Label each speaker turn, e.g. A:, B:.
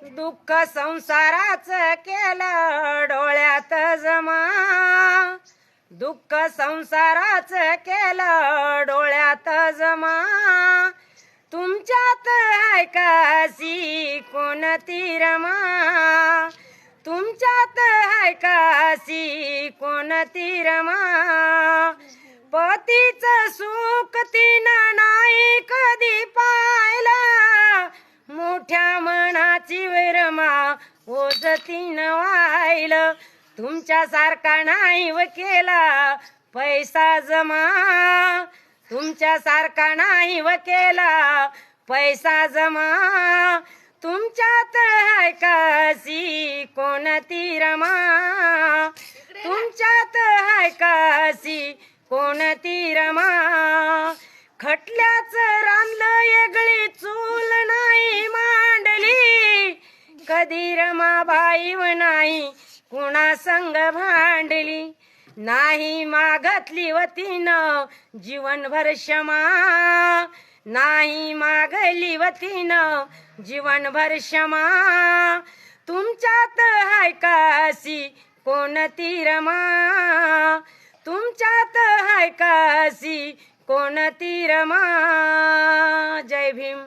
A: दुःख संसाराच केलं डोळ्यात जमा, दुःख संसाराच केलं डोळ्यात जमा, तुमच्यात आहे काशी कोणती रमा, तुमच्यात आहे काशी कोणती रमा, पतीचं सुख तिनं नाही कधी पाहिलं, मोठ्या मनाची वैरमा ओझ तिनं वाहिलं, तुमच्यासारखा नाही व केला पैसा जमा, तुमच्यासारखा नाही व केला पैसा जमा, तुमच्यात आहे काशी कोणती रमा, तुमच्यात आहे काशी कोणती रमा, खटल्याचं रानलं येगळी चूल नाही मांडली, कधी रमाबाई व नाही कुणा संग भांडली, नाही मागतली व तिनं जीवनभर क्षमा, नाही मागली व तिनं जीवनभर क्षमा, तुमच्यात आहे काशी कोणती रमा, तुमच्यात आहे काशी कोणती रमा. जय भीम.